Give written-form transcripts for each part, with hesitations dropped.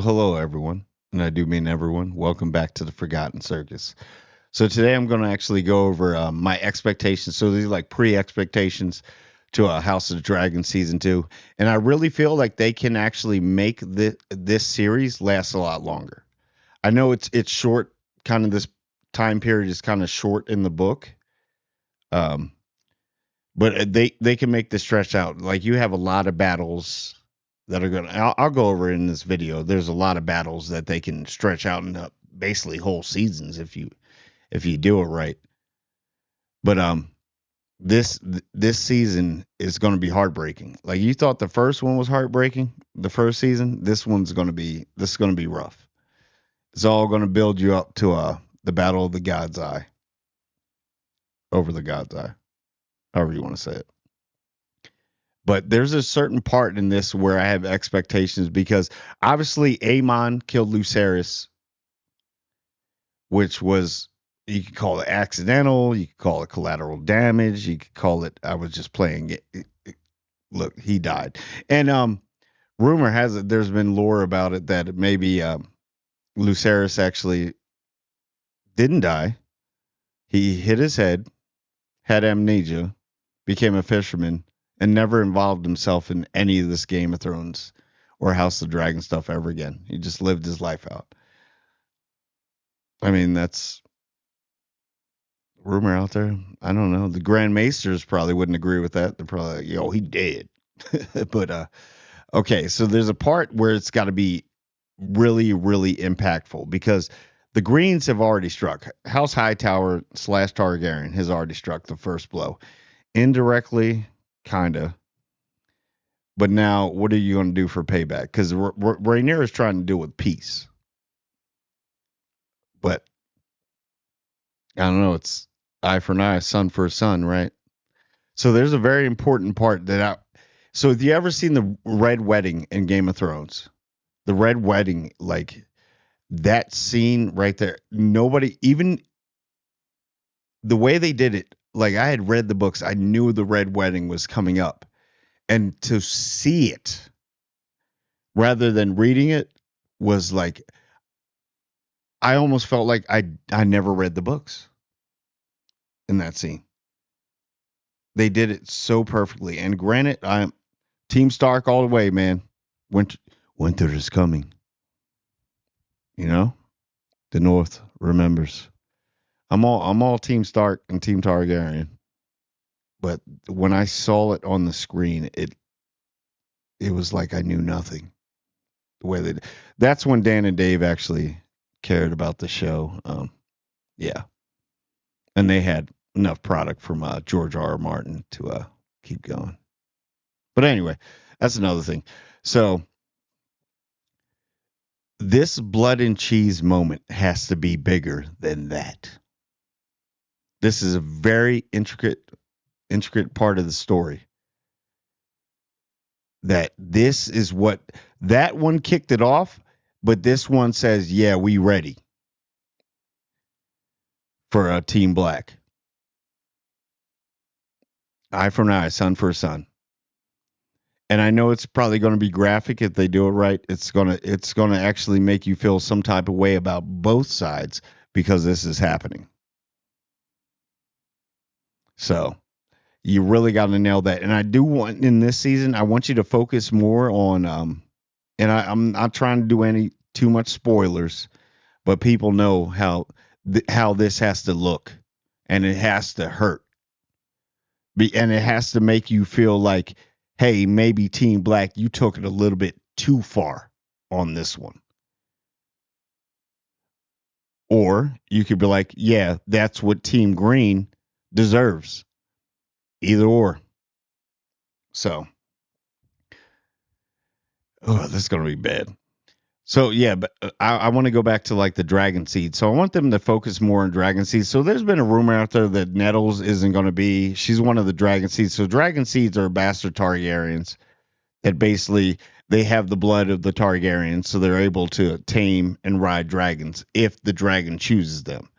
Hello everyone, and I do mean everyone. Welcome back to the Forgotten Circus. So today I'm going to actually go over my expectations. So these are like pre-expectations to House of the Dragon season 2, and I really feel like they can actually make this series last a lot longer. I know it's short, kind of this time period is kind of short in the book, um, but they can make this stretch out. Like you have a lot of battles that are gonna. I'll go over in this video. There's a lot of battles that they can stretch out into basically whole seasons if you do it right. But this season is going to be heartbreaking. Like you thought the first one was heartbreaking, the first season. This is going to be rough. It's all going to build you up to the battle of the God's Eye, over the God's Eye, however you want to say it. But there's a certain part in this where I have expectations because obviously Aemon killed Lucerys, which was, you could call it accidental, you could call it collateral damage, you could call it I was just playing it. Look, he died. And rumor has it there's been lore about it that maybe Lucerys actually didn't die. He hit his head, had amnesia, became a fisherman, and never involved himself in any of this Game of Thrones or House of the Dragon stuff ever again. He just lived his life out. I mean, that's rumor out there. I don't know. The Grand Maesters probably wouldn't agree with that. They're probably like, yo, he dead. But okay, so there's a part where it's got to be really, really impactful because the Greens have already struck. House Hightower / Targaryen has already struck the first blow. Indirectly, kinda. But now, what are you going to do for payback? Because Rhaenyra is trying to deal with peace. But I don't know. It's eye for an eye, son for a son, right? So there's a very important part that I. So have you ever seen the Red Wedding in Game of Thrones? The Red Wedding, like that scene right there. Nobody, even the way they did it, like I had read the books, I knew the Red Wedding was coming up. And to see it rather than reading it was like I almost felt like I never read the books in that scene. They did it so perfectly. And granted, I'm Team Stark all the way, man. Winter is coming. You know, the North remembers. I'm all Team Stark and Team Targaryen. But when I saw it on the screen, it was like I knew nothing. The way that's when Dan and Dave actually cared about the show. Yeah, and they had enough product from George R. R. Martin to keep going. But anyway, that's another thing. So this blood and cheese moment has to be bigger than that. This is a very intricate part of the story. That this is what that one kicked it off, but this one says, "Yeah, we ready for a Team Black." Eye for an eye, son for a son. And I know it's probably going to be graphic if they do it right. It's gonna actually make you feel some type of way about both sides because this is happening. So you really got to nail that. And I do want in this season, I want you to focus more on and I'm not trying to do any too much spoilers, but people know how this has to look, and it has to hurt, and it has to make you feel like, hey, maybe Team Black, you took it a little bit too far on this one. Or you could be like, yeah, that's what Team Green deserves. Either or. So, this is going to be bad. So, yeah, but I want to go back to like the Dragon Seed. So, I want them to focus more on Dragon Seed. So, there's been a rumor out there that Nettles isn't going to be, she's one of the Dragon Seeds. So, Dragon Seeds are bastard Targaryens that basically they have the blood of the Targaryens, so they're able to tame and ride dragons if the dragon chooses them.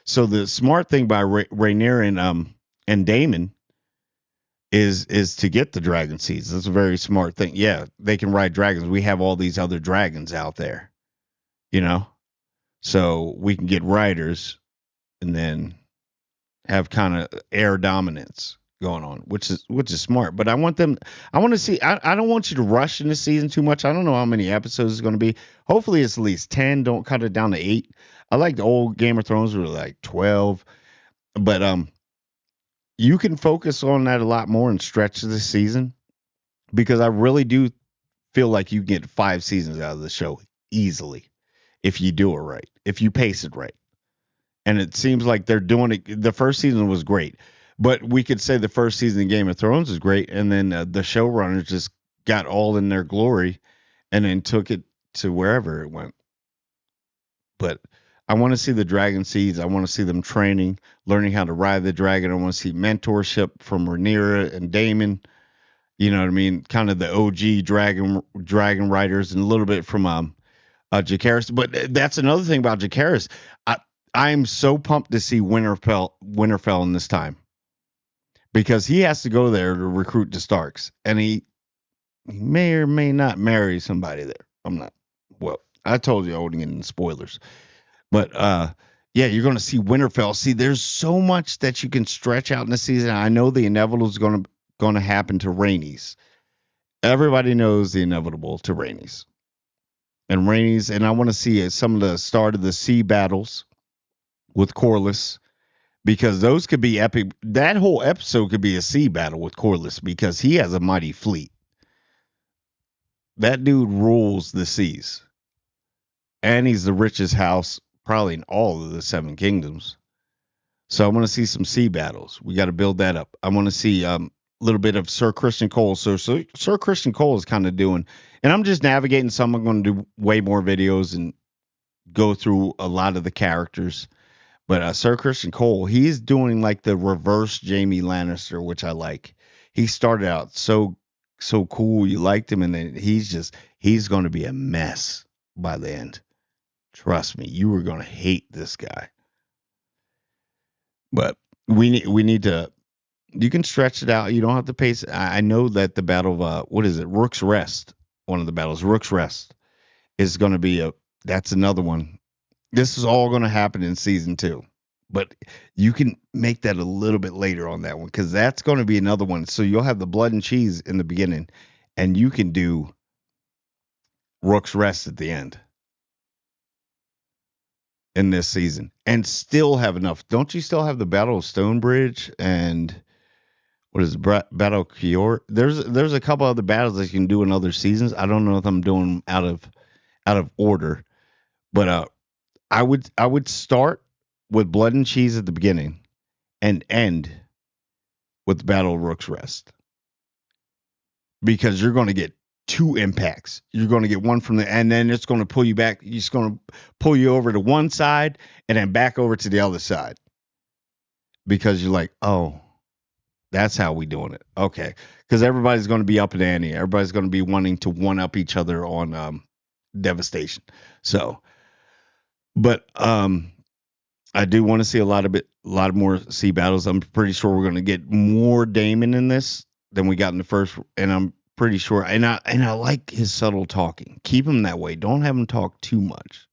So the smart thing by Rhaenyra and Daemon is to get the dragon seeds. That's a very smart thing. Yeah, they can ride dragons. We have all these other dragons out there. you know, so we can get writers and then have kind of air dominance going on, which is smart. But I want them. I want to see. I don't want you to rush into season too much. I don't know how many episodes it's going to be. Hopefully, it's at least 10. Don't cut it down to 8. I like the old Game of Thrones were like 12, but you can focus on that a lot more and stretch the season because I really do feel like you get 5 seasons out of the show easily if you do it right, if you pace it right. And it seems like they're doing it. The first season was great, but we could say the first season of Game of Thrones is great, and then the showrunners just got all in their glory, and then took it to wherever it went. But I want to see the dragon seeds. I want to see them training, learning how to ride the dragon. I want to see mentorship from Rhaenyra and Daemon. You know what I mean? Kind of the OG dragon riders, and a little bit from Jacaerys. But that's another thing about Jacaerys. I I'm so pumped to see Winterfell in this time because he has to go there to recruit the Starks, and he may or may not marry somebody there. I'm not. Well, I told you I wouldn't get into spoilers, but yeah, you're going to see Winterfell. See, there's so much that you can stretch out in the season. I know the inevitable is going to happen to Rhaenys. Everybody knows the inevitable to Rhaenys. And I want to see some of the start of the sea battles with Corlys because those could be epic. That whole episode could be a sea battle with Corlys because he has a mighty fleet. That dude rules the seas, and he's the richest house probably in all of the Seven Kingdoms. So I want to see some sea battles. We got to build that up. I want to see a little bit of Sir Christian Cole. So Sir Christian Cole is kind of doing, and I'm just navigating some. I'm going to do way more videos and go through a lot of the characters. But Sir Christian Cole, he's doing like the reverse Jamie Lannister, which I like. He started out so cool, you liked him, and then he's going to be a mess by the end. Trust me, you were going to hate this guy. But we need to. You can stretch it out. You don't have to pace it. I know that the battle of what is it, Rook's Rest? One of the battles, Rook's Rest, is going to be a. That's another one. This is all going to happen in season 2, but you can make that a little bit later on that one because that's going to be another one. So you'll have the blood and cheese in the beginning, and you can do Rook's Rest at the end in this season, and still have enough. Don't you still have the Battle of Stonebridge and what is it, Battle of Kior? There's a couple other battles that you can do in other seasons. I don't know if I'm doing them out of order, but I would start with Blood and Cheese at the beginning and end with the Battle of Rook's Rest because you're going to get 2 impacts. You're going to get one from and then it's going to pull you back. It's going to pull you over to one side and then back over to the other side because you're like, oh, that's how we doing it. Okay, because everybody's going to be up in ante. Everybody's going to be wanting to one up each other on devastation. So, but I do want to see a lot of more sea battles. I'm pretty sure we're going to get more Damon in this than we got in the first, and I'm pretty sure. And I like his subtle talking. Keep him that way. Don't have him talk too much.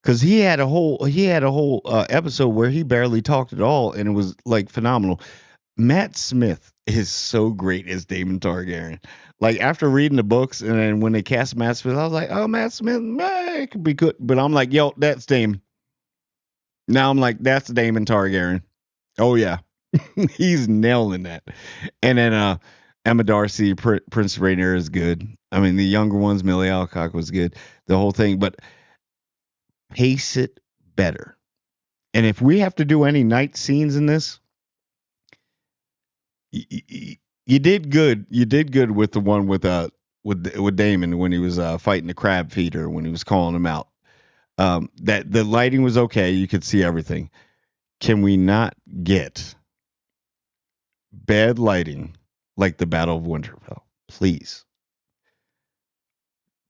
Because he had a whole episode where he barely talked at all, and it was like phenomenal. Matt Smith is so great as Daemon Targaryen. Like after reading the books, and then when they cast Matt Smith, I was like, oh, Matt Smith, man, it could be good. But I'm like, yo, that's Daemon. Now I'm like, that's Daemon Targaryen. Oh yeah, he's nailing that. And then Emma Darcy, Prince Rainier is good. I mean, the younger ones, Millie Alcock was good. The whole thing, but pace it better. And if we have to do any night scenes in this, you did good. You did good with the one with Damon when he was fighting the crab feeder when he was calling him out. That the lighting was okay. You could see everything. Can we not get bad lighting like the Battle of Winterfell? Please.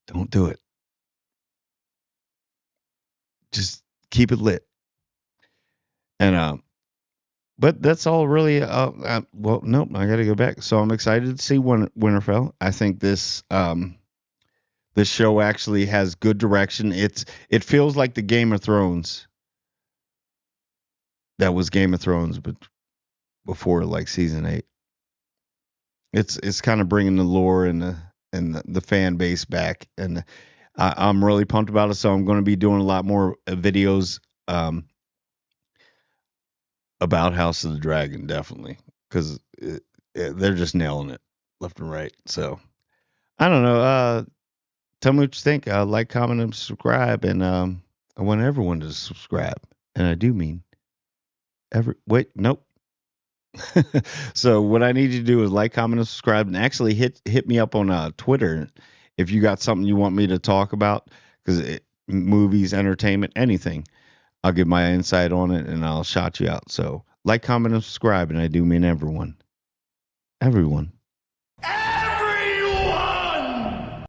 Don't do it. Just keep it lit. And but that's all really well, nope, I got to go back. So I'm excited to see Winterfell. I think this the The show actually has good direction. It feels like the Game of Thrones that was Game of Thrones, but before like season 8. It's kind of bringing the lore and the fan base back, and I'm really pumped about it. So I'm going to be doing a lot more videos um, about House of the Dragon, definitely, because they're just nailing it left and right. So I don't know. Tell me what you think. Like, comment, and subscribe, and I want everyone to subscribe, and I do mean every. Wait, nope. So what I need you to do is like, comment, and subscribe, and actually hit me up on Twitter if you got something you want me to talk about, because movies, entertainment, anything. I'll give my insight on it and I'll shout you out. So like, comment, and subscribe, and I do mean everyone. Everyone.